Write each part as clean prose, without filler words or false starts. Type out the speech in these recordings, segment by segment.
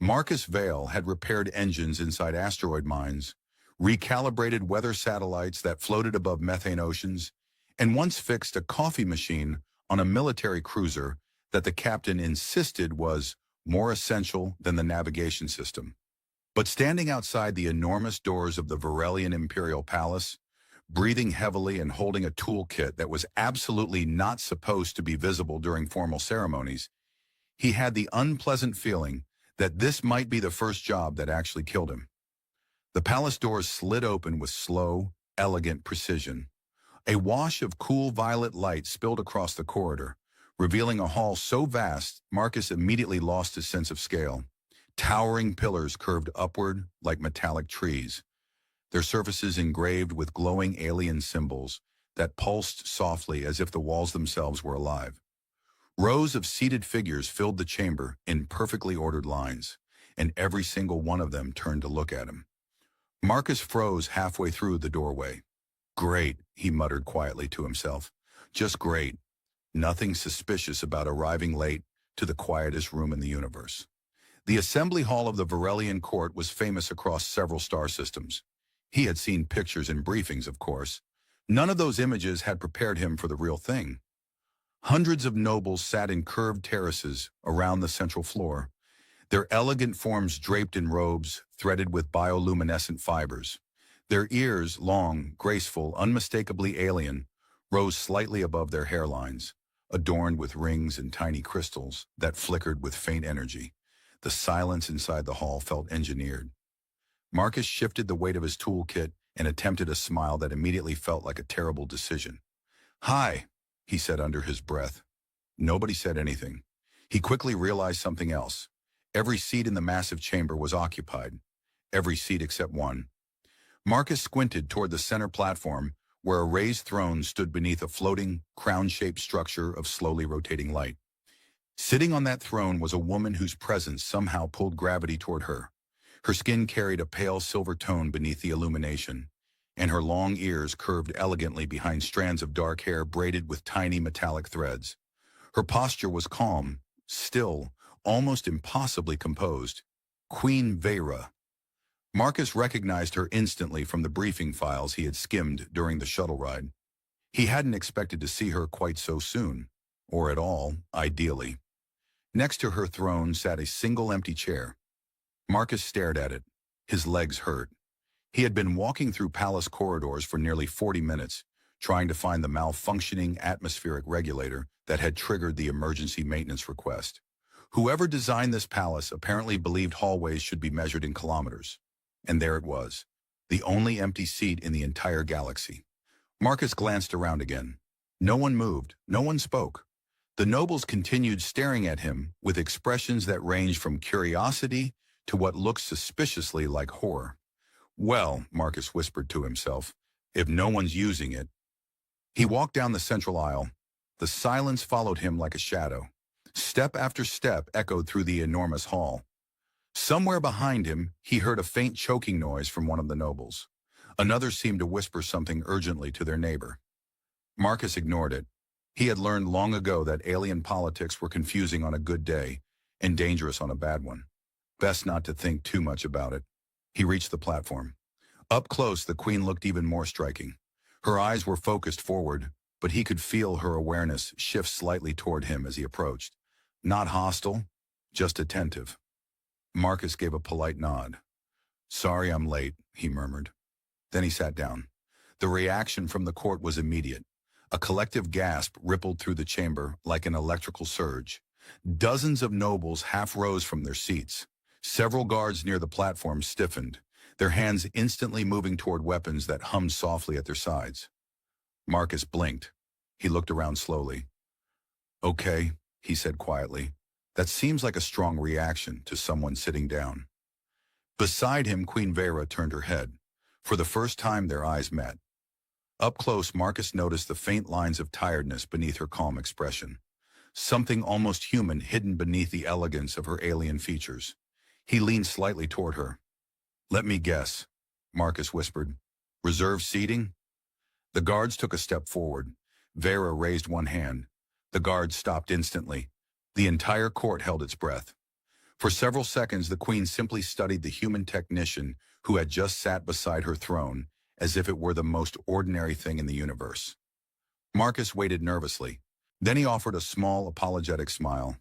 Marcus Vale had repaired engines inside asteroid mines, recalibrated weather satellites that floated above methane oceans, and once fixed a coffee machine on a military cruiser that the captain insisted was more essential than the navigation system. But standing outside the enormous doors of the Varelian Imperial Palace, breathing heavily and holding a toolkit that was absolutely not supposed to be visible during formal ceremonies, he had the unpleasant feeling that this might be the first job that actually killed him. The palace doors slid open with slow, elegant precision. A wash of cool violet light spilled across the corridor, revealing a hall so vast Marcus immediately lost his sense of scale. Towering pillars curved upward like metallic trees, their surfaces engraved with glowing alien symbols that pulsed softly as if the walls themselves were alive. Rows of seated figures filled the chamber in perfectly ordered lines, and every single one of them turned to look at him. Marcus froze halfway through the doorway. "Great," he muttered quietly to himself. "Just great. Nothing suspicious about arriving late to the quietest room in the universe." The assembly hall of the Varelian court was famous across several star systems. He had seen pictures and briefings, of course. None of those images had prepared him for the real thing. Hundreds of nobles sat in curved terraces around the central floor, their elegant forms draped in robes threaded with bioluminescent fibers. Their ears, long, graceful, unmistakably alien, rose slightly above their hairlines, adorned with rings and tiny crystals that flickered with faint energy. The silence inside the hall felt engineered. Marcus shifted the weight of his toolkit and attempted a smile that immediately felt like a terrible decision. "Hi," he said under his breath. Nobody said anything. He quickly realized something else. Every seat in the massive chamber was occupied. Every seat except one. Marcus squinted toward the center platform, where a raised throne stood beneath a floating, crown-shaped structure of slowly rotating light. Sitting on that throne was a woman whose presence somehow pulled gravity toward her. Her skin carried a pale silver tone beneath the illumination, and her long ears curved elegantly behind strands of dark hair braided with tiny metallic threads. Her posture was calm, still, almost impossibly composed. Queen Vera. Marcus recognized her instantly from the briefing files he had skimmed during the shuttle ride. He hadn't expected to see her quite so soon, or at all, ideally. Next to her throne sat a single empty chair. Marcus stared at it. His legs hurt. He had been walking through palace corridors for nearly 40 minutes, trying to find the malfunctioning atmospheric regulator that had triggered the emergency maintenance request. Whoever designed this palace apparently believed hallways should be measured in kilometers. And there it was, the only empty seat in the entire galaxy. Marcus glanced around again. No one moved, no one spoke. The nobles continued staring at him with expressions that ranged from curiosity to what looked suspiciously like horror. "Well," Marcus whispered to himself, "if no one's using it." He walked down the central aisle. The silence followed him like a shadow. Step after step echoed through the enormous hall. Somewhere behind him, he heard a faint choking noise from one of the nobles. Another seemed to whisper something urgently to their neighbor. Marcus ignored it. He had learned long ago that alien politics were confusing on a good day and dangerous on a bad one. Best not to think too much about it. He reached the platform. Up close, the queen looked even more striking. Her eyes were focused forward, but he could feel her awareness shift slightly toward him as he approached. Not hostile, just attentive. Marcus gave a polite nod. "Sorry I'm late," he murmured. Then he sat down. The reaction from the court was immediate. A collective gasp rippled through the chamber like an electrical surge. Dozens of nobles half rose from their seats. Several guards near the platform stiffened, their hands instantly moving toward weapons that hummed softly at their sides. Marcus blinked. He looked around slowly. "Okay," he said quietly. "That seems like a strong reaction to someone sitting down." Beside him, Queen Vera turned her head. For the first time, their eyes met. Up close, Marcus noticed the faint lines of tiredness beneath her calm expression. Something almost human hidden beneath the elegance of her alien features. He leaned slightly toward her. "Let me guess," Marcus whispered. "Reserved seating?" The guards took a step forward. Vera raised one hand. The guards stopped instantly. The entire court held its breath. For several seconds, the queen simply studied the human technician who had just sat beside her throne as if it were the most ordinary thing in the universe. Marcus waited nervously. Then he offered a small, apologetic smile.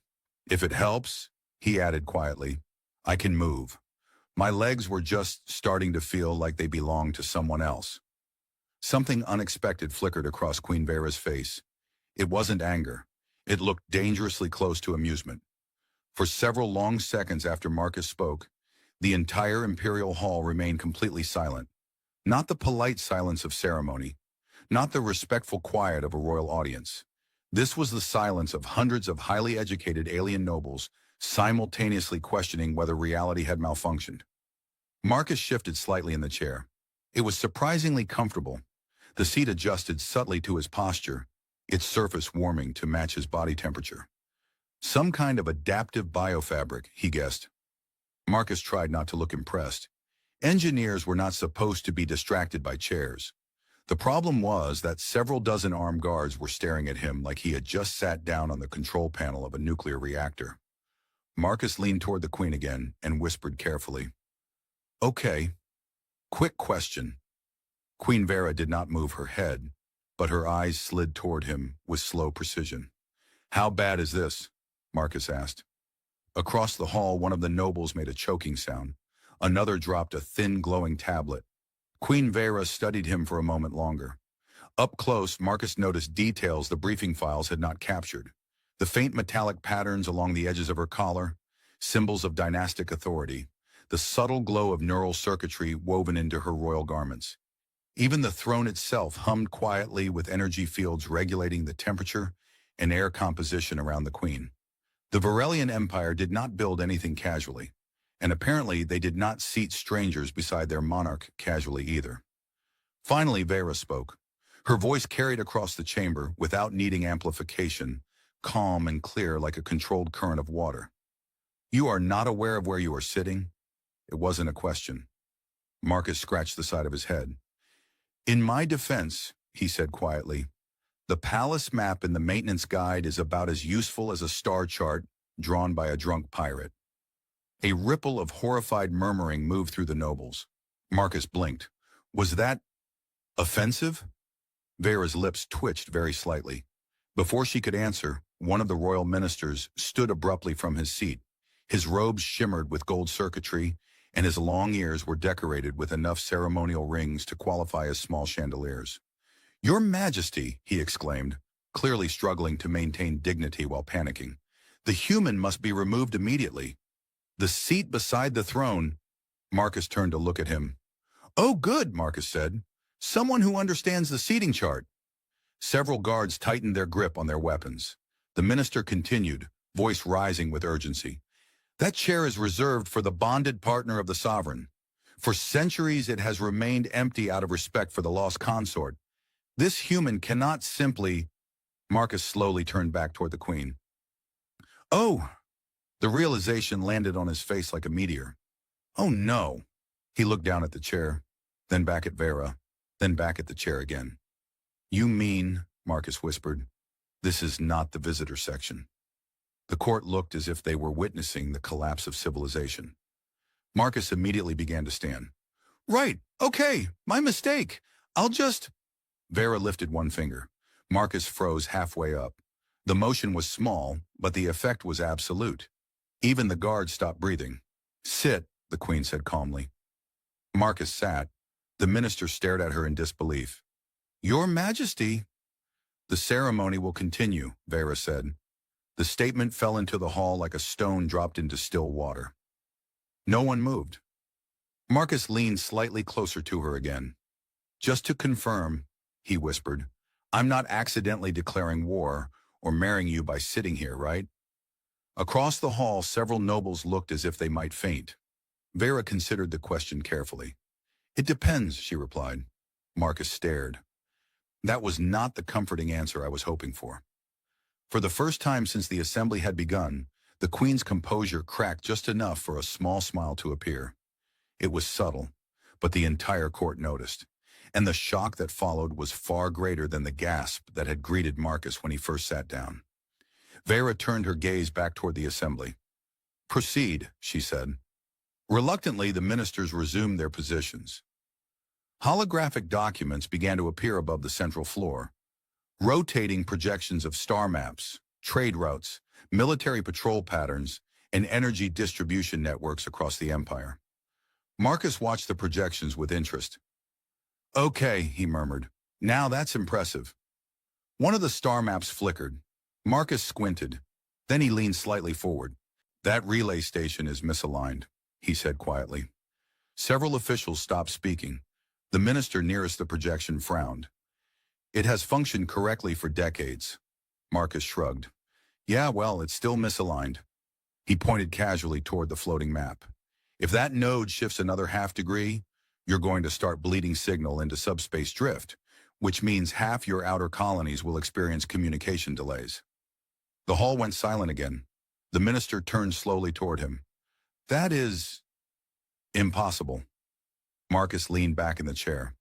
"If it helps," he added quietly, "I can move. My legs were just starting to feel like they belonged to someone else." Something unexpected flickered across Queen Vera's face. It wasn't anger. It looked dangerously close to amusement. For several long seconds after Marcus spoke, the entire imperial hall remained completely silent. Not the polite silence of ceremony, not the respectful quiet of a royal audience. This was the silence of hundreds of highly educated alien nobles simultaneously questioning whether reality had malfunctioned. Marcus shifted slightly in the chair. It was surprisingly comfortable. The seat adjusted subtly to his posture, its surface warming to match his body temperature. Some kind of adaptive biofabric, he guessed. Marcus tried not to look impressed. Engineers were not supposed to be distracted by chairs. The problem was that several dozen armed guards were staring at him like he had just sat down on the control panel of a nuclear reactor. Marcus leaned toward the queen again and whispered carefully, "Okay, quick question." Queen Vera did not move her head, but her eyes slid toward him with slow precision. "How bad is this?" Marcus asked. Across the hall, one of the nobles made a choking sound. Another dropped a thin, glowing tablet. Queen Vera studied him for a moment longer. Up close, Marcus noticed details the briefing files had not captured. The faint metallic patterns along the edges of her collar, symbols of dynastic authority, the subtle glow of neural circuitry woven into her royal garments. Even the throne itself hummed quietly with energy fields regulating the temperature and air composition around the queen. The Varelian Empire did not build anything casually, and apparently they did not seat strangers beside their monarch casually either. Finally, Vera spoke. Her voice carried across the chamber without needing amplification, calm and clear like a controlled current of water. "You are not aware of where you are sitting?" It wasn't a question. Marcus scratched the side of his head. "In my defense," he said quietly, "the palace map in the maintenance guide is about as useful as a star chart drawn by a drunk pirate." A ripple of horrified murmuring moved through the nobles. Marcus blinked. Was that offensive? Vera's lips twitched very slightly. Before she could answer, one of the royal ministers stood abruptly from his seat. His robes shimmered with gold circuitry, and his long ears were decorated with enough ceremonial rings to qualify as small chandeliers. "Your Majesty," he exclaimed, clearly struggling to maintain dignity while panicking. "The human must be removed immediately." "The seat beside the throne." Marcus turned to look at him. "Oh, good," Marcus said. "Someone who understands the seating chart." Several guards tightened their grip on their weapons. The minister continued, voice rising with urgency. "That chair is reserved for the bonded partner of the sovereign. For centuries it has remained empty out of respect for the lost consort. This human cannot simply—" Marcus slowly turned back toward the queen. "Oh!" The realization landed on his face like a meteor. "Oh no." He looked down at the chair, then back at Vera, then back at the chair again. "You mean," Marcus whispered, "this is not the visitor section." The court looked as if they were witnessing the collapse of civilization. Marcus immediately began to stand. "Right, okay, my mistake. I'll just—" Vera lifted one finger. Marcus froze halfway up. The motion was small, but the effect was absolute. Even the guard stopped breathing. "Sit," the queen said calmly. Marcus sat. The minister stared at her in disbelief. "Your Majesty." "The ceremony will continue," Vera said. The statement fell into the hall like a stone dropped into still water. No one moved. Marcus leaned slightly closer to her again. "Just to confirm," he whispered, "I'm not accidentally declaring war or marrying you by sitting here, right?" Across the hall, several nobles looked as if they might faint. Vera considered the question carefully. "It depends," she replied. Marcus stared. That was not the comforting answer I was hoping for. For the first time since the assembly had begun, the queen's composure cracked just enough for a small smile to appear. It was subtle, but the entire court noticed, and the shock that followed was far greater than the gasp that had greeted Marcus when he first sat down. Vera turned her gaze back toward the assembly. Proceed, she said. Reluctantly, the ministers resumed their positions. Holographic documents began to appear above the central floor, rotating projections of star maps, trade routes, military patrol patterns, and energy distribution networks across the empire. Marcus watched the projections with interest. Okay, he murmured. Now that's impressive. One of the star maps flickered. Marcus squinted. Then he leaned slightly forward. That relay station is misaligned, he said quietly. Several officials stopped speaking. The minister nearest the projection frowned. It has functioned correctly for decades. Marcus shrugged. Yeah, well, it's still misaligned. He pointed casually toward the floating map. If that node shifts another half degree, you're going to start bleeding signal into subspace drift, which means half your outer colonies will experience communication delays. The hall went silent again. The minister turned slowly toward him. That is impossible. Marcus leaned back in the chair.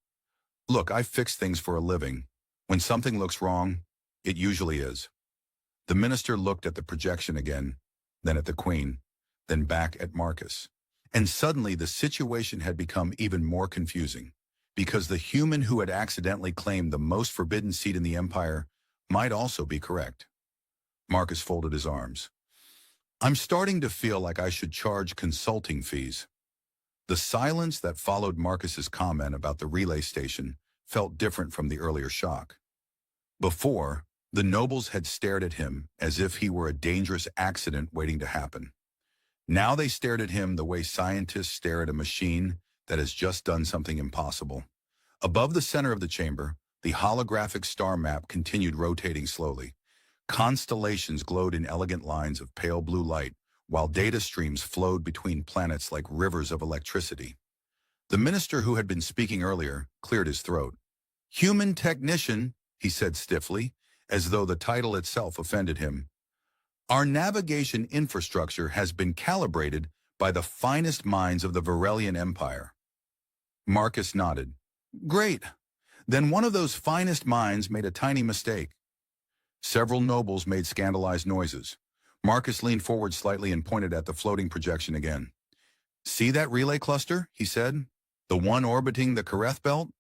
Look, I fix things for a living. When something looks wrong, it usually is. The minister looked at the projection again, then at the Queen, then back at Marcus. And suddenly the situation had become even more confusing, because the human who had accidentally claimed the most forbidden seat in the Empire might also be correct. Marcus folded his arms. I'm starting to feel like I should charge consulting fees. The silence that followed Marcus's comment about the relay station felt different from the earlier shock. Before, the nobles had stared at him as if he were a dangerous accident waiting to happen. Now they stared at him the way scientists stare at a machine that has just done something impossible. Above the center of the chamber, the holographic star map continued rotating slowly. Constellations glowed in elegant lines of pale blue light, while data streams flowed between planets like rivers of electricity. The minister who had been speaking earlier cleared his throat. Human technician, he said stiffly, as though the title itself offended him. Our navigation infrastructure has been calibrated by the finest minds of the Varelian Empire. Marcus nodded. Great. Then one of those finest minds made a tiny mistake. Several nobles made scandalized noises. Marcus leaned forward slightly and pointed at the floating projection again. See that relay cluster, he said? The one orbiting the Kareth belt?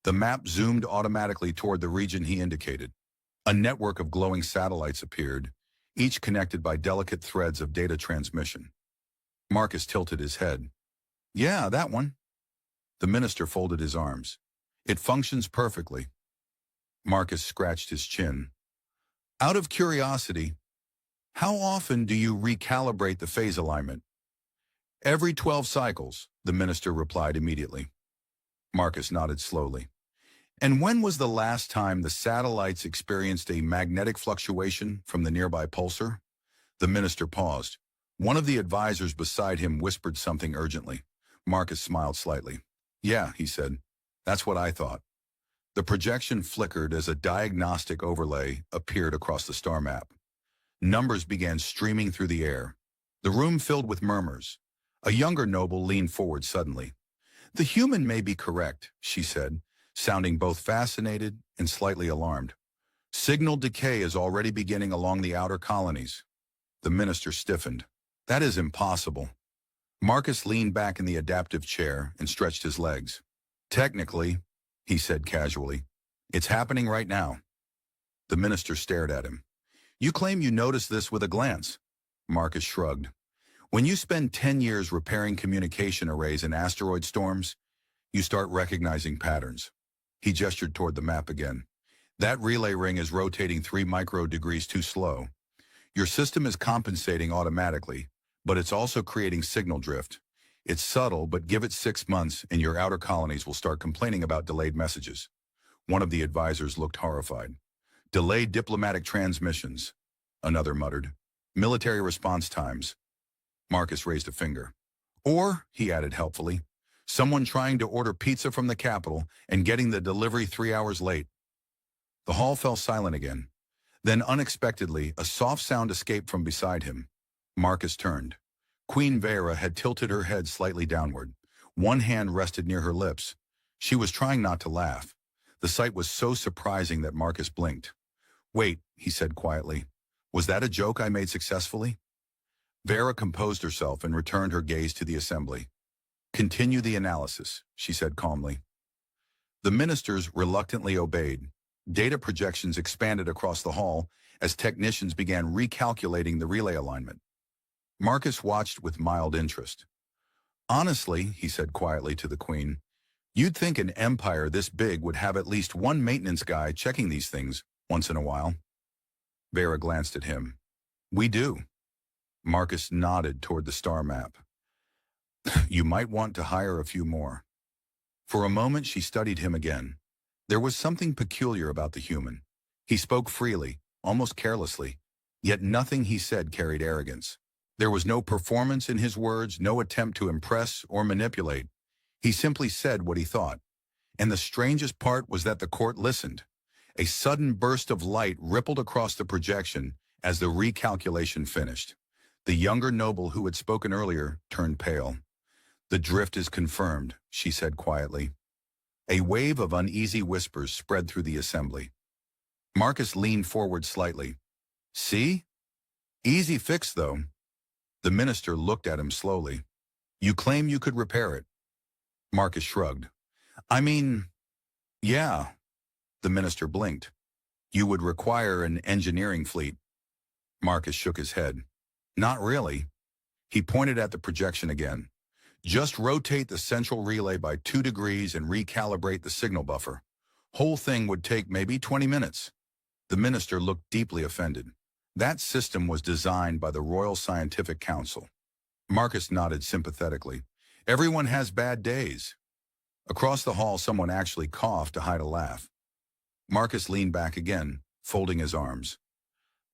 The map zoomed automatically toward the region he indicated. A network of glowing satellites appeared, each connected by delicate threads of data transmission. Marcus tilted his head. Yeah, that one. The minister folded his arms. It functions perfectly. Marcus scratched his chin. Out of curiosity, how often do you recalibrate the phase alignment? Every 12 cycles, the minister replied immediately. Marcus nodded slowly. And when was the last time the satellites experienced a magnetic fluctuation from the nearby pulsar? The minister paused. One of the advisors beside him whispered something urgently. Marcus smiled slightly. Yeah, he said. That's what I thought. The projection flickered as a diagnostic overlay appeared across the star map. Numbers began streaming through the air. The room filled with murmurs. A younger noble leaned forward suddenly. The human may be correct, she said, sounding both fascinated and slightly alarmed. Signal decay is already beginning along the outer colonies. The minister stiffened. That is impossible. Marcus leaned back in the adaptive chair and stretched his legs. Technically, he said casually, it's happening right now. The minister stared at him. You claim you noticed this with a glance. Marcus shrugged. When you spend 10 years repairing communication arrays in asteroid storms, you start recognizing patterns. He gestured toward the map again. That relay ring is rotating 3 microdegrees too slow. Your system is compensating automatically, but it's also creating signal drift. It's subtle, but give it 6 months and your outer colonies will start complaining about delayed messages. One of the advisors looked horrified. Delayed diplomatic transmissions, another muttered. Military response times. Marcus raised a finger. Or, he added helpfully, someone trying to order pizza from the capital and getting the delivery 3 hours late. The hall fell silent again. Then unexpectedly, a soft sound escaped from beside him. Marcus turned. Queen Vera had tilted her head slightly downward. One hand rested near her lips. She was trying not to laugh. The sight was so surprising that Marcus blinked. Wait, he said quietly. Was that a joke I made successfully? Vera composed herself and returned her gaze to the assembly. "Continue the analysis," she said calmly. The ministers reluctantly obeyed. Data projections expanded across the hall as technicians began recalculating the relay alignment. Marcus watched with mild interest. "Honestly," he said quietly to the Queen, "you'd think an empire this big would have at least one maintenance guy checking these things once in a while." Vera glanced at him. "We do." Marcus nodded toward the star map. "You might want to hire a few more." For a moment she studied him again. There was something peculiar about the human. He spoke freely, almost carelessly, yet nothing he said carried arrogance. There was no performance in his words, no attempt to impress or manipulate. He simply said what he thought. And the strangest part was that the court listened. A sudden burst of light rippled across the projection as the recalculation finished. The younger noble who had spoken earlier turned pale. "The drift is confirmed," she said quietly. A wave of uneasy whispers spread through the assembly. Marcus leaned forward slightly. "See? Easy fix, though." The minister looked at him slowly. "You claim you could repair it?" Marcus shrugged. "I mean, yeah." The minister blinked. "You would require an engineering fleet." Marcus shook his head. "Not really." He pointed at the projection again. "Just rotate the central relay by 2 degrees and recalibrate the signal buffer. Whole thing would take maybe 20 minutes. The minister looked deeply offended. That system was designed by the Royal Scientific Council. Marcus nodded sympathetically. "Everyone has bad days." Across the hall, someone actually coughed to hide a laugh. Marcus leaned back again, folding his arms.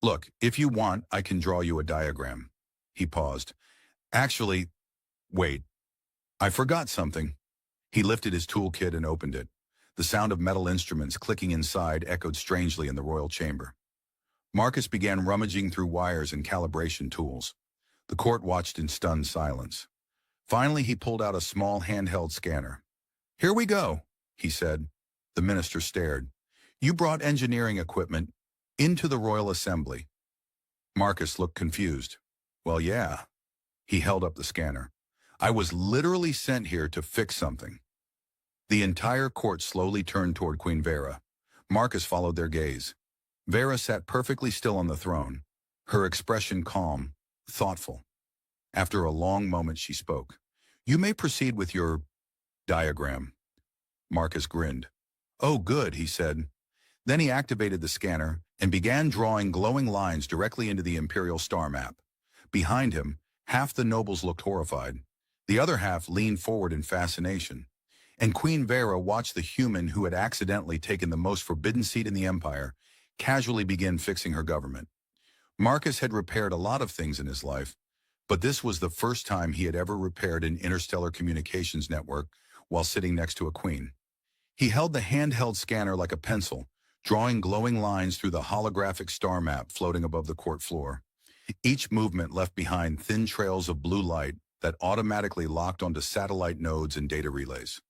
"Look, if you want, I can draw you a diagram." He paused. "Actually, wait. I forgot something." He lifted his toolkit and opened it. The sound of metal instruments clicking inside echoed strangely in the royal chamber. Marcus began rummaging through wires and calibration tools. The court watched in stunned silence. Finally, he pulled out a small handheld scanner. "Here we go," he said. The minister stared. "You brought engineering equipment into the Royal Assembly." Marcus looked confused. "Well, yeah." He held up the scanner. "I was literally sent here to fix something." The entire court slowly turned toward Queen Vera. Marcus followed their gaze. Vera sat perfectly still on the throne, her expression calm, thoughtful. After a long moment she spoke. "You may proceed with your diagram." Marcus grinned. "Oh, good," he said. Then he activated the scanner and began drawing glowing lines directly into the Imperial star map. Behind him, half the nobles looked horrified. The other half leaned forward in fascination. And Queen Vera watched the human who had accidentally taken the most forbidden seat in the empire casually begin fixing her government. Marcus had repaired a lot of things in his life, but this was the first time he had ever repaired an interstellar communications network while sitting next to a queen. He held the handheld scanner like a pencil, drawing glowing lines through the holographic star map floating above the court floor. Each movement left behind thin trails of blue light that automatically locked onto satellite nodes and data relays.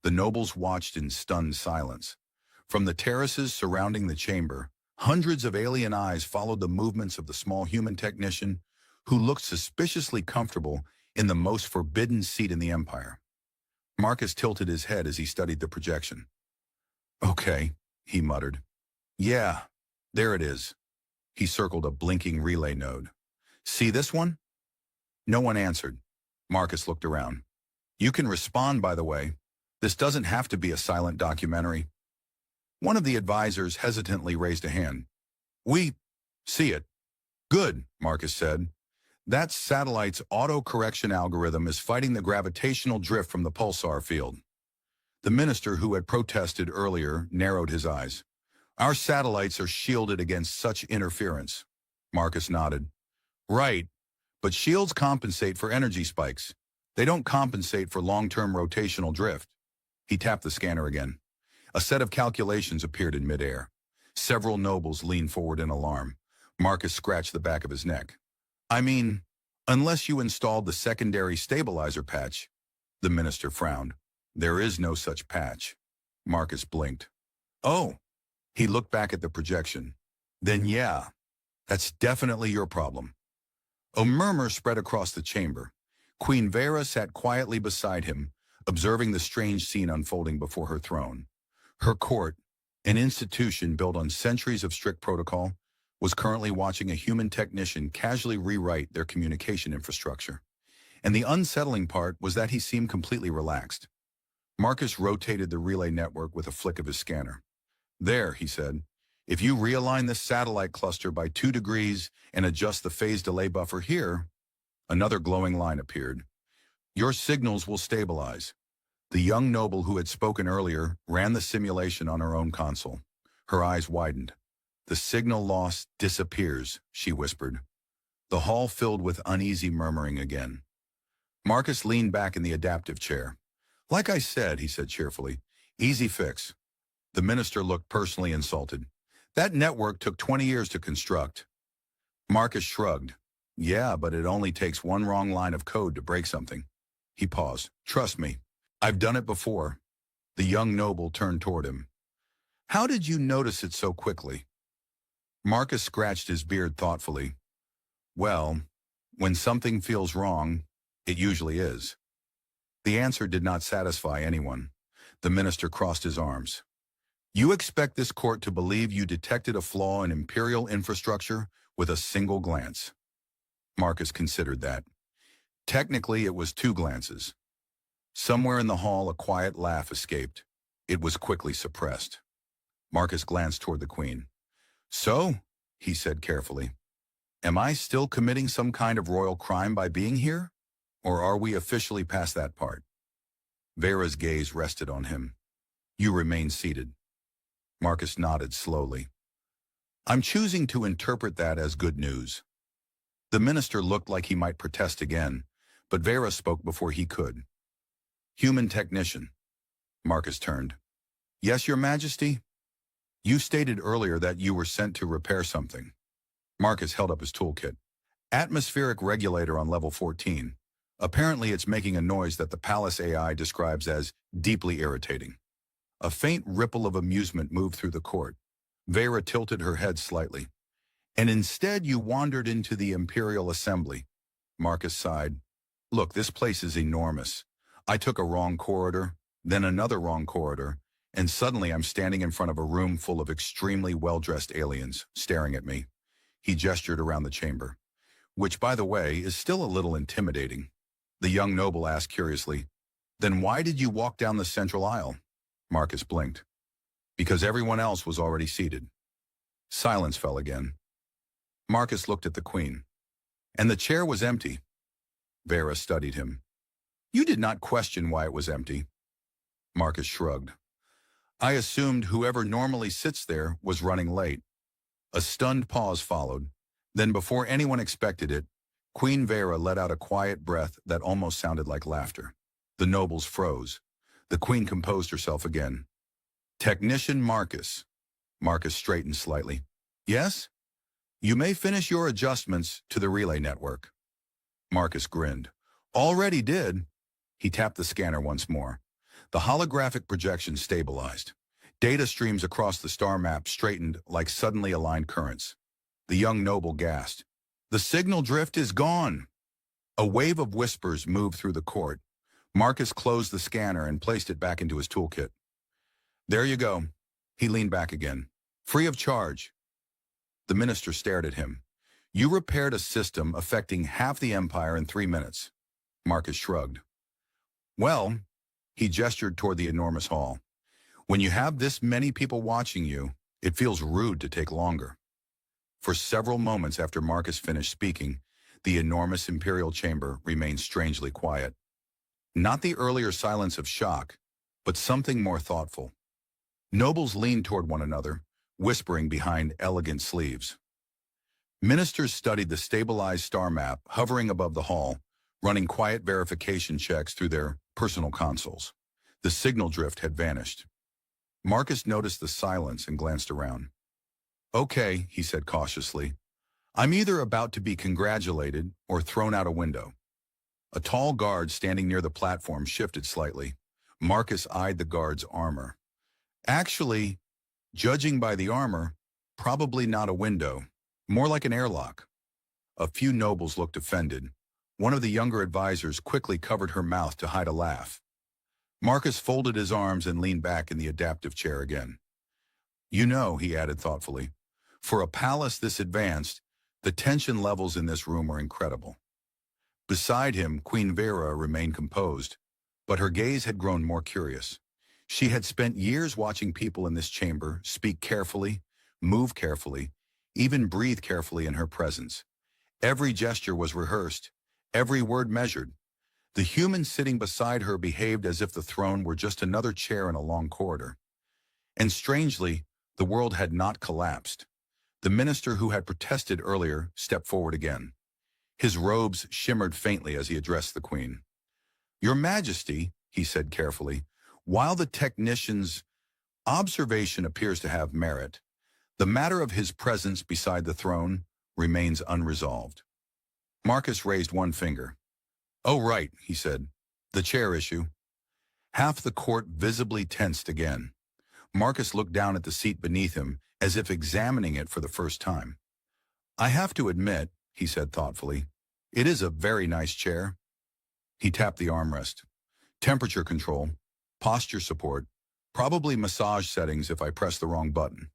The nobles watched in stunned silence. From the terraces surrounding the chamber, hundreds of alien eyes followed the movements of the small human technician who looked suspiciously comfortable in the most forbidden seat in the empire. Marcus tilted his head as he studied the projection. "Okay," he muttered. "Yeah, there it is." He circled a blinking relay node. "See this one?" No one answered. Marcus looked around. "You can respond, by the way. This doesn't have to be a silent documentary." One of the advisors hesitantly raised a hand. "We see it." "Good," Marcus said. "That satellite's auto-correction algorithm is fighting the gravitational drift from the pulsar field." The minister who had protested earlier narrowed his eyes. "Our satellites are shielded against such interference." Marcus nodded. "Right, but shields compensate for energy spikes. They don't compensate for long-term rotational drift." He tapped the scanner again. A set of calculations appeared in midair. Several nobles leaned forward in alarm. Marcus scratched the back of his neck. "I mean, unless you installed the secondary stabilizer patch." The minister frowned. "There is no such patch." Marcus blinked. "Oh." He looked back at the projection. "Then yeah, that's definitely your problem." A murmur spread across the chamber. Queen Vera sat quietly beside him, observing the strange scene unfolding before her throne. Her court, an institution built on centuries of strict protocol, was currently watching a human technician casually rewrite their communication infrastructure. And the unsettling part was that he seemed completely relaxed. Marcus rotated the relay network with a flick of his scanner. "There," he said. "If you realign this satellite cluster by 2 degrees and adjust the phase delay buffer here," another glowing line appeared. "Your signals will stabilize." The young noble who had spoken earlier ran the simulation on her own console. Her eyes widened. "The signal loss disappears," she whispered. The hall filled with uneasy murmuring again. Marcus leaned back in the adaptive chair. "Like I said," he said cheerfully, "easy fix." The minister looked personally insulted. "That network took 20 years to construct." Marcus shrugged. "Yeah, but it only takes one wrong line of code to break something." He paused. "Trust me, I've done it before." The young noble turned toward him. "How did you notice it so quickly?" Marcus scratched his beard thoughtfully. "Well, when something feels wrong, it usually is." The answer did not satisfy anyone. The minister crossed his arms. "You expect this court to believe you detected a flaw in Imperial infrastructure with a single glance?" Marcus considered that. Technically, it was 2 glances. Somewhere in the hall, a quiet laugh escaped. It was quickly suppressed. Marcus glanced toward the queen. "So," he said carefully, "am I still committing some kind of royal crime by being here? Or are we officially past that part?" Vera's gaze rested on him. "You remain seated." Marcus nodded slowly. "I'm choosing to interpret that as good news." The minister looked like he might protest again, but Vera spoke before he could. "Human technician." Marcus turned. "Yes, Your Majesty? You stated earlier that you were sent to repair something." Marcus held up his toolkit. "Atmospheric regulator on level 14. Apparently it's making a noise that the palace AI describes as deeply irritating." A faint ripple of amusement moved through the court. Vera tilted her head slightly. "And instead you wandered into the Imperial Assembly." Marcus sighed. "Look, this place is enormous. I took a wrong corridor, then another wrong corridor, and suddenly I'm standing in front of a room full of extremely well-dressed aliens staring at me." He gestured around the chamber. "Which, by the way, is still a little intimidating." The young noble asked curiously, "Then why did you walk down the central aisle?" Marcus blinked. "Because everyone else was already seated." Silence fell again. Marcus looked at the queen. "And the chair was empty." Vera studied him. "You did not question why it was empty." Marcus shrugged. "I assumed whoever normally sits there was running late." A stunned pause followed. Then, before anyone expected it, Queen Vera let out a quiet breath that almost sounded like laughter. The nobles froze. The queen composed herself again. "Technician Marcus." Marcus straightened slightly. "Yes? You may finish your adjustments to the relay network." Marcus grinned. "Already did." He tapped the scanner once more. The holographic projection stabilized. Data streams across the star map straightened like suddenly aligned currents. The young noble gasped. "The signal drift is gone." A wave of whispers moved through the court. Marcus closed the scanner and placed it back into his toolkit. "There you go." He leaned back again. "Free of charge." The minister stared at him. "You repaired a system affecting half the empire in 3 minutes." Marcus shrugged. "Well," he gestured toward the enormous hall, "when you have this many people watching you, it feels rude to take longer." For several moments after Marcus finished speaking, the enormous imperial chamber remained strangely quiet. Not the earlier silence of shock, but something more thoughtful. Nobles leaned toward one another, whispering behind elegant sleeves. Ministers studied the stabilized star map hovering above the hall, running quiet verification checks through their personal consoles. The signal drift had vanished. Marcus noticed the silence and glanced around. "Okay," he said cautiously. "I'm either about to be congratulated or thrown out a window." A tall guard standing near the platform shifted slightly. Marcus eyed the guard's armor. "Actually, judging by the armor, probably not a window, more like an airlock." A few nobles looked offended. One of the younger advisors quickly covered her mouth to hide a laugh. Marcus folded his arms and leaned back in the adaptive chair again. You know, he added thoughtfully, for a palace this advanced, the tension levels in this room are incredible. Beside him, Queen Vera remained composed, but her gaze had grown more curious. She had spent years watching people in this chamber speak carefully, move carefully, even breathe carefully in her presence. Every gesture was rehearsed, every word measured. The human sitting beside her behaved as if the throne were just another chair in a long corridor. And strangely, the world had not collapsed. The minister who had protested earlier stepped forward again. His robes shimmered faintly as he addressed the queen. Your Majesty, he said carefully, while the technician's observation appears to have merit, the matter of his presence beside the throne remains unresolved. Marcus raised one finger. Oh, right, he said. The chair issue. Half the court visibly tensed again. Marcus looked down at the seat beneath him, as if examining it for the first time. I have to admit, he said thoughtfully, it is a very nice chair. He tapped the armrest. Temperature control, posture support, probably massage settings if I press the wrong button.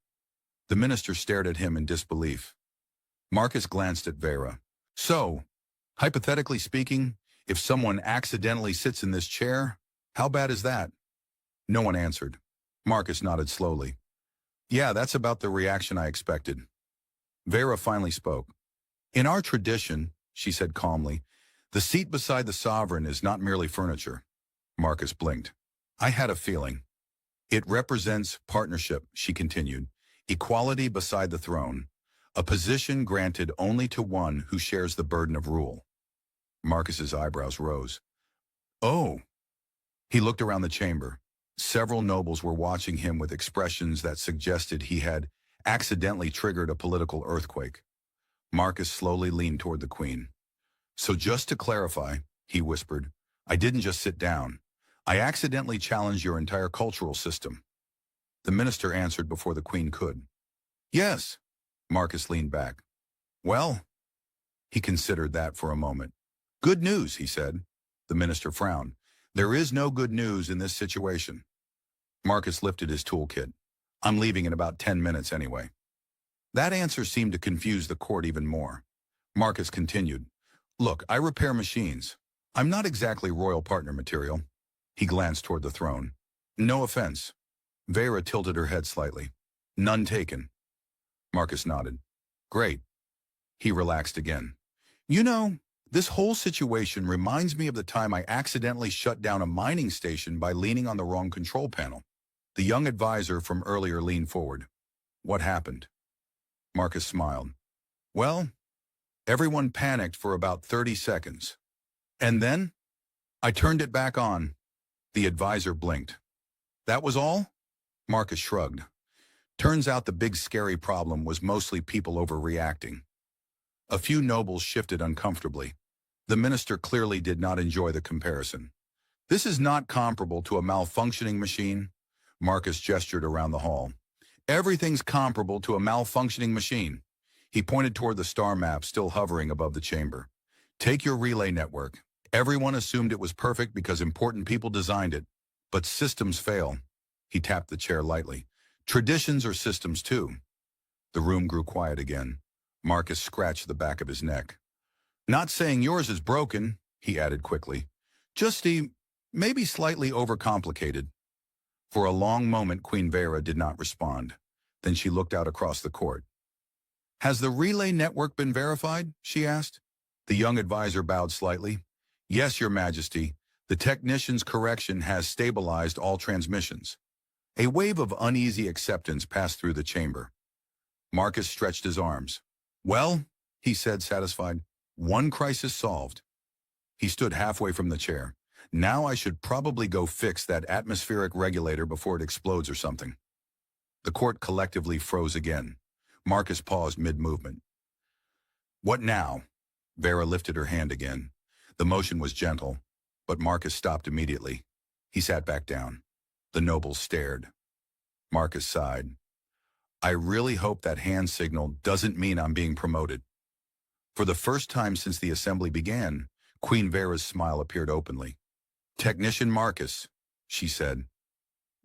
The minister stared at him in disbelief. Marcus glanced at Vera. So, hypothetically speaking, if someone accidentally sits in this chair, how bad is that? No one answered. Marcus nodded slowly. Yeah, that's about the reaction I expected. Vera finally spoke. In our tradition, she said calmly, the seat beside the sovereign is not merely furniture. Marcus blinked. I had a feeling. It represents partnership, she continued, equality beside the throne, a position granted only to one who shares the burden of rule. Marcus's eyebrows rose. Oh! He looked around the chamber. Several nobles were watching him with expressions that suggested he had accidentally triggered a political earthquake. Marcus slowly leaned toward the queen. So just to clarify, he whispered, I didn't just sit down. I accidentally challenged your entire cultural system. The minister answered before the queen could. Yes. Marcus leaned back. Well, he considered that for a moment. Good news, he said. The minister frowned. There is no good news in this situation. Marcus lifted his toolkit. I'm leaving in about 10 minutes anyway. That answer seemed to confuse the court even more. Marcus continued. Look, I repair machines. I'm not exactly royal partner material. He glanced toward the throne. No offense. Vera tilted her head slightly. None taken. Marcus nodded. Great. He relaxed again. You know, this whole situation reminds me of the time I accidentally shut down a mining station by leaning on the wrong control panel. The young advisor from earlier leaned forward. What happened? Marcus smiled. Well, everyone panicked for about 30 seconds. And then? I turned it back on. The advisor blinked. That was all? Marcus shrugged. Turns out the big scary problem was mostly people overreacting. A few nobles shifted uncomfortably. The minister clearly did not enjoy the comparison. This is not comparable to a malfunctioning machine. Marcus gestured around the hall. Everything's comparable to a malfunctioning machine. He pointed toward the star map still hovering above the chamber. Take your relay network. Everyone assumed it was perfect because important people designed it. But systems fail. He tapped the chair lightly. Traditions are systems too. The room grew quiet again. Marcus scratched the back of his neck. Not saying yours is broken, he added quickly. Just maybe slightly overcomplicated. For a long moment, Queen Vera did not respond. Then she looked out across the court. Has the relay network been verified? She asked. The young advisor bowed slightly. Yes, Your Majesty. The technician's correction has stabilized all transmissions. A wave of uneasy acceptance passed through the chamber. Marcus stretched his arms. Well, he said, satisfied, one crisis solved. He stood halfway from the chair. Now I should probably go fix that atmospheric regulator before it explodes or something. The court collectively froze again. Marcus paused mid-movement. What now? Vera lifted her hand again. The motion was gentle, but Marcus stopped immediately. He sat back down. The nobles stared. Marcus sighed. I really hope that hand signal doesn't mean I'm being promoted. For the first time since the assembly began, Queen Vera's smile appeared openly. "Technician Marcus," she said.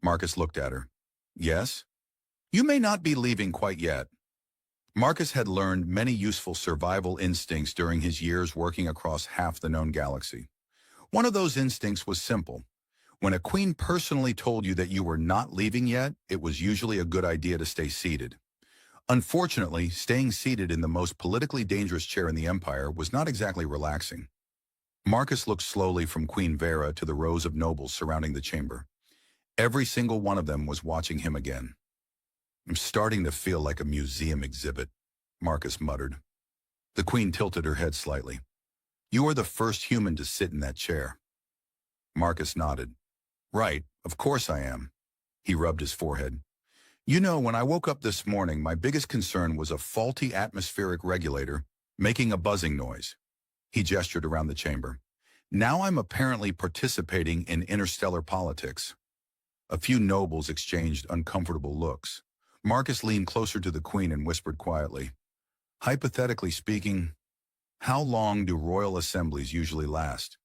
Marcus looked at her. "Yes? You may not be leaving quite yet." Marcus had learned many useful survival instincts during his years working across half the known galaxy. One of those instincts was simple. When a queen personally told you that you were not leaving yet, it was usually a good idea to stay seated. Unfortunately, staying seated in the most politically dangerous chair in the Empire was not exactly relaxing. Marcus looked slowly from Queen Vera to the rows of nobles surrounding the chamber. Every single one of them was watching him again. "I'm starting to feel like a museum exhibit," Marcus muttered. The queen tilted her head slightly. "You are the first human to sit in that chair." Marcus nodded. "Right, of course I am." He rubbed his forehead. "You know, when I woke up this morning, my biggest concern was a faulty atmospheric regulator making a buzzing noise." He gestured around the chamber. "Now I'm apparently participating in interstellar politics." A few nobles exchanged uncomfortable looks. Marcus leaned closer to the queen and whispered quietly, "Hypothetically speaking, how long do royal assemblies usually last?"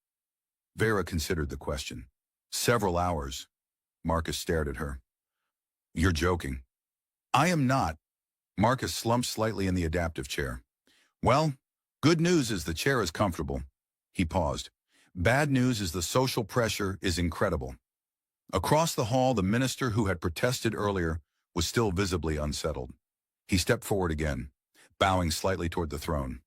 Vera considered the question. "Several hours." Marcus stared at her. "You're joking." "I am not." Marcus slumped slightly in the adaptive chair. "Well, good news is the chair is comfortable." He paused. "Bad news is the social pressure is incredible." Across the hall, the minister who had protested earlier was still visibly unsettled. He stepped forward again, bowing slightly toward the throne.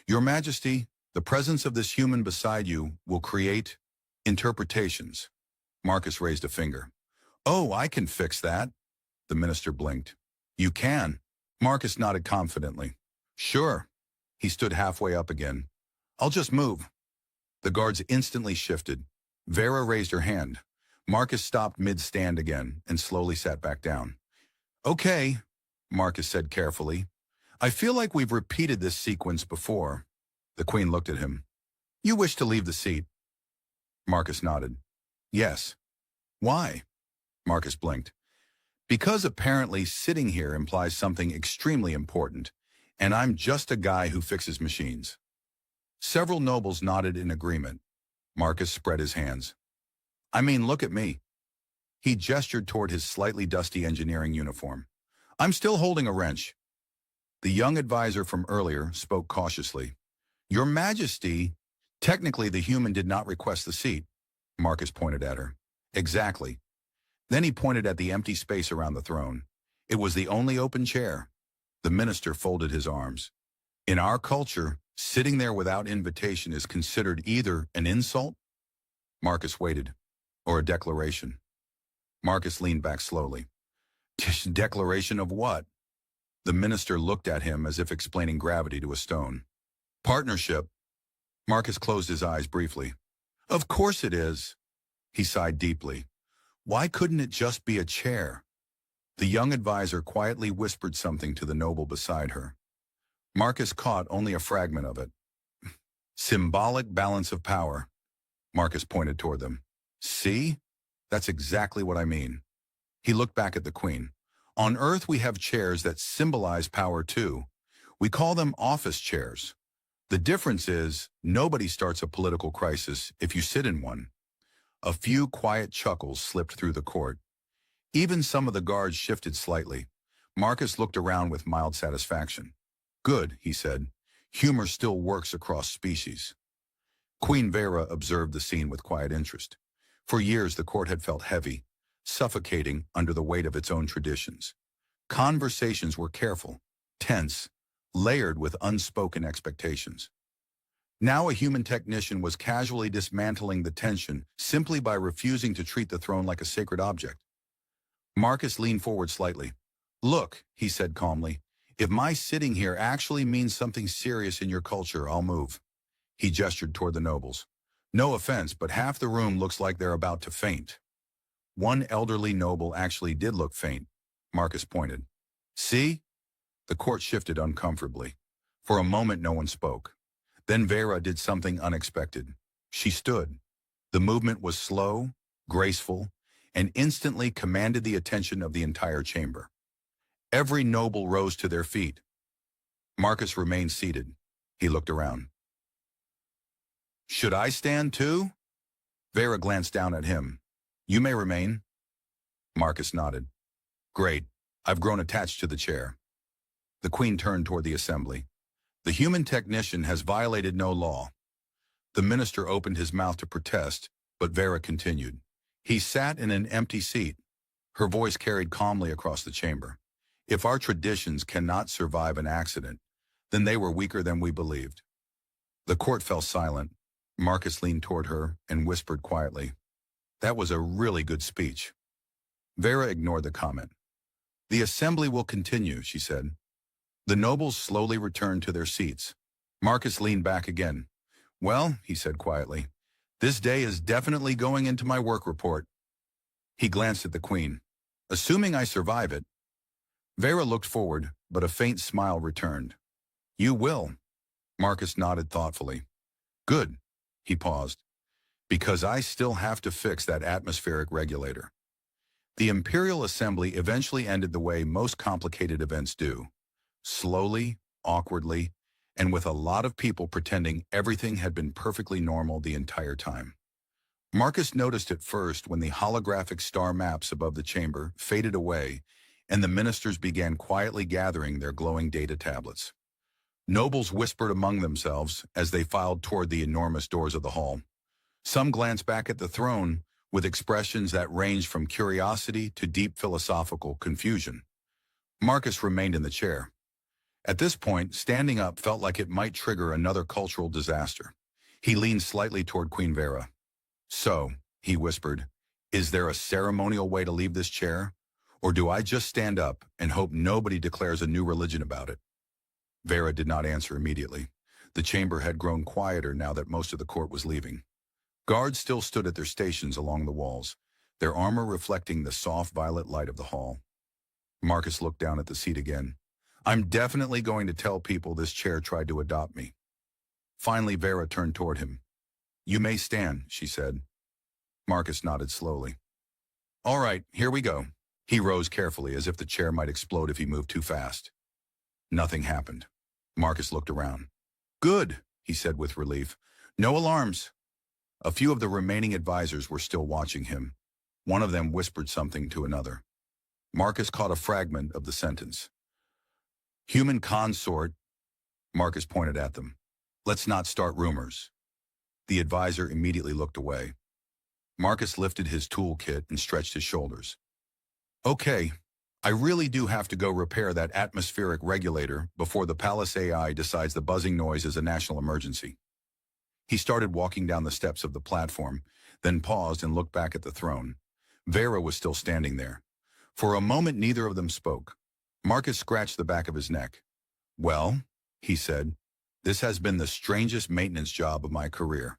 "Your Majesty, the presence of this human beside you will create interpretations." Marcus raised a finger. "Oh, I can fix that." The minister blinked. "You can." Marcus nodded confidently. "Sure." He stood halfway up again. "I'll just move." The guards instantly shifted. Vera raised her hand. Marcus stopped mid-stand again and slowly sat back down. "Okay," Marcus said carefully. "I feel like we've repeated this sequence before." The queen looked at him. "You wish to leave the seat?" Marcus nodded. "Yes." "Why?" Marcus blinked. "Because apparently sitting here implies something extremely important, and I'm just a guy who fixes machines." Several nobles nodded in agreement. Marcus spread his hands. "I mean, look at me." He gestured toward his slightly dusty engineering uniform. "I'm still holding a wrench." The young advisor from earlier spoke cautiously. "Your Majesty, technically the human did not request the seat." Marcus pointed at her. "Exactly." Then he pointed at the empty space around the throne. It was the only open chair. The minister folded his arms. "In our culture, sitting there without invitation is considered either an insult," Marcus waited, "or a declaration." Marcus leaned back slowly. "Declaration of what?" The minister looked at him as if explaining gravity to a stone. "Partnership." Marcus closed his eyes briefly. "Of course it is." He sighed deeply. "Why couldn't it just be a chair?" The young advisor quietly whispered something to the noble beside her. Marcus caught only a fragment of it. "Symbolic balance of power." Marcus pointed toward them. "See? That's exactly what I mean." He looked back at the queen. "On Earth we have chairs that symbolize power too. We call them office chairs. The difference is, nobody starts a political crisis if you sit in one." A few quiet chuckles slipped through the court. Even some of the guards shifted slightly. Marcus looked around with mild satisfaction. "Good," he said. "Humor still works across species." Queen Vera observed the scene with quiet interest. For years the court had felt heavy, suffocating under the weight of its own traditions. Conversations were careful, tense, layered with unspoken expectations. Now a human technician was casually dismantling the tension simply by refusing to treat the throne like a sacred object. Marcus leaned forward slightly. "Look," he said calmly, "if my sitting here actually means something serious in your culture, I'll move." He gestured toward the nobles. "No offense, but half the room looks like they're about to faint." One elderly noble actually did look faint. Marcus pointed. "See?" The court shifted uncomfortably. For a moment no one spoke. Then Vera did something unexpected. She stood. The movement was slow, graceful, and instantly commanded the attention of the entire chamber. Every noble rose to their feet. Marcus remained seated. He looked around. Should I stand too? Vera glanced down at him. You may remain. Marcus nodded. Great. I've grown attached to the chair. The Queen turned toward the assembly. The human technician has violated no law. The minister opened his mouth to protest, but Vera continued. He sat in an empty seat. Her voice carried calmly across the chamber. If our traditions cannot survive an accident, then they were weaker than we believed. The court fell silent. Marcus leaned toward her and whispered quietly, That was a really good speech. Vera ignored the comment. The assembly will continue, she said. The nobles slowly returned to their seats. Marcus leaned back again. Well, he said quietly, this day is definitely going into my work report. He glanced at the Queen. Assuming I survive it. Vera looked forward, but a faint smile returned. You will. Marcus nodded thoughtfully. Good. He paused. Because I still have to fix that atmospheric regulator. The Imperial Assembly eventually ended the way most complicated events do. Slowly, awkwardly, and with a lot of people pretending everything had been perfectly normal the entire time. Marcus noticed it first when the holographic star maps above the chamber faded away and the ministers began quietly gathering their glowing data tablets. Nobles whispered among themselves as they filed toward the enormous doors of the hall. Some glanced back at the throne with expressions that ranged from curiosity to deep philosophical confusion. Marcus remained in the chair. At this point, standing up felt like it might trigger another cultural disaster. He leaned slightly toward Queen Vera. So, he whispered, is there a ceremonial way to leave this chair? Or do I just stand up and hope nobody declares a new religion about it? Vera did not answer immediately. The chamber had grown quieter now that most of the court was leaving. Guards still stood at their stations along the walls, their armor reflecting the soft violet light of the hall. Marcus looked down at the seat again. I'm definitely going to tell people this chair tried to adopt me. Finally, Vera turned toward him. You may stand, she said. Marcus nodded slowly. All right, here we go. He rose carefully as if the chair might explode if he moved too fast. Nothing happened. Marcus looked around. Good, he said with relief. No alarms. A few of the remaining advisors were still watching him. One of them whispered something to another. Marcus caught a fragment of the sentence. Human consort, Marcus pointed at them. Let's not start rumors. The advisor immediately looked away. Marcus lifted his toolkit and stretched his shoulders. Okay, I really do have to go repair that atmospheric regulator before the palace AI decides the buzzing noise is a national emergency. He started walking down the steps of the platform, then paused and looked back at the throne. Vera was still standing there. For a moment, neither of them spoke. Marcus scratched the back of his neck. Well, he said, this has been the strangest maintenance job of my career.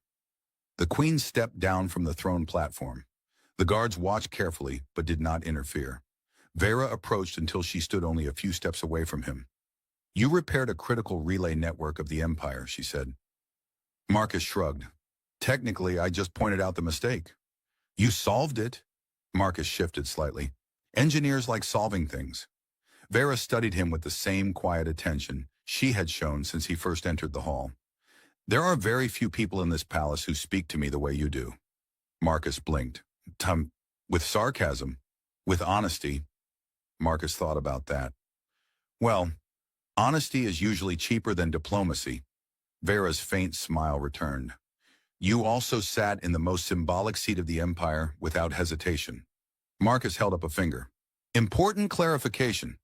The Queen stepped down from the throne platform. The guards watched carefully, but did not interfere. Vera approached until she stood only a few steps away from him. You repaired a critical relay network of the Empire, she said. Marcus shrugged. Technically, I just pointed out the mistake. You solved it. Marcus shifted slightly. Engineers like solving things. Vera studied him with the same quiet attention she had shown since he first entered the hall. There are very few people in this palace who speak to me the way you do. Marcus blinked. With sarcasm, with honesty. Marcus thought about that. Well, honesty is usually cheaper than diplomacy. Vera's faint smile returned. You also sat in the most symbolic seat of the Empire without hesitation. Marcus held up a finger. Important clarification.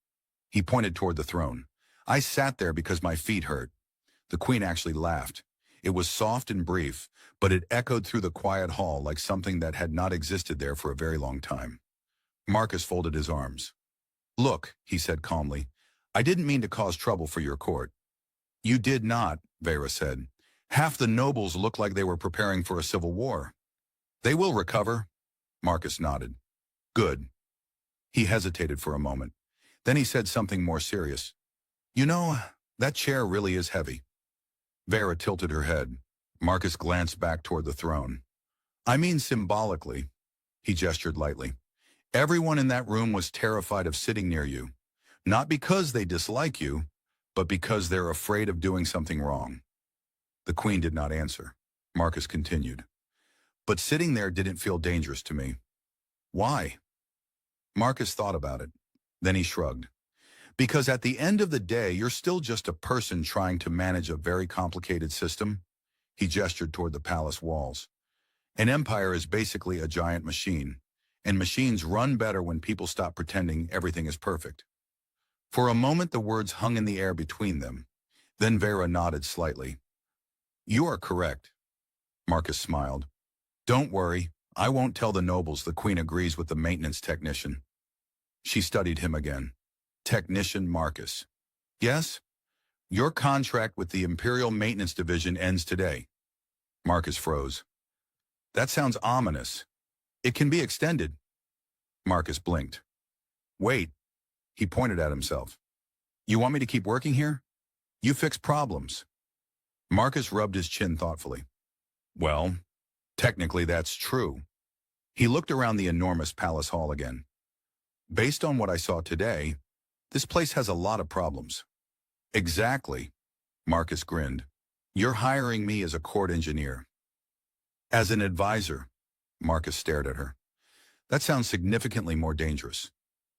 He pointed toward the throne. I sat there because my feet hurt. The Queen actually laughed. It was soft and brief, but it echoed through the quiet hall like something that had not existed there for a very long time. Marcus folded his arms. Look, he said calmly, I didn't mean to cause trouble for your court. You did not, Vera said. Half the nobles looked like they were preparing for a civil war. They will recover. Marcus nodded. Good. He hesitated for a moment. Then he said something more serious. You know, that chair really is heavy. Vera tilted her head. Marcus glanced back toward the throne. I mean symbolically. He gestured lightly. Everyone in that room was terrified of sitting near you. Not because they dislike you, but because they're afraid of doing something wrong. The queen did not answer. Marcus continued. But sitting there didn't feel dangerous to me. Why? Marcus thought about it. Then he shrugged. Because at the end of the day, you're still just a person trying to manage a very complicated system. He gestured toward the palace walls. An empire is basically a giant machine, and machines run better when people stop pretending everything is perfect. For a moment, the words hung in the air between them. Then Vera nodded slightly. You are correct. Marcus smiled. Don't worry, I won't tell the nobles the queen agrees with the maintenance technician. She studied him again. Technician Marcus. Yes? Your contract with the Imperial Maintenance Division ends today. Marcus froze. That sounds ominous. It can be extended. Marcus blinked. Wait. He pointed at himself. You want me to keep working here? You fix problems. Marcus rubbed his chin thoughtfully. Well, technically that's true. He looked around the enormous palace hall again. Based on what I saw today, this place has a lot of problems. Exactly. Marcus grinned. You're hiring me as a court engineer. As an advisor. Marcus stared at her. That sounds significantly more dangerous.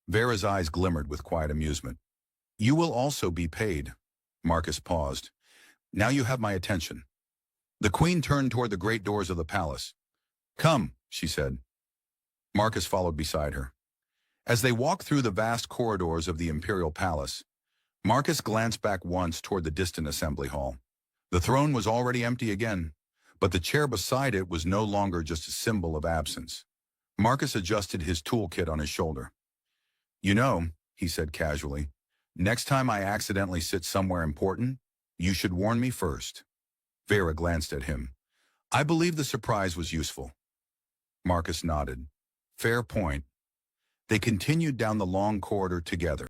Vera's eyes glimmered with quiet amusement. You will also be paid. Marcus paused. Now you have my attention. The queen turned toward the great doors of the palace. Come, she said. Marcus followed beside her. As they walked through the vast corridors of the imperial palace, Marcus glanced back once toward the distant assembly hall. The throne was already empty again, but the chair beside it was no longer just a symbol of absence. Marcus adjusted his toolkit on his shoulder. You know, he said casually, next time I accidentally sit somewhere important, you should warn me first. Vera glanced at him. I believe the surprise was useful. Marcus nodded. Fair point. They continued down the long corridor together.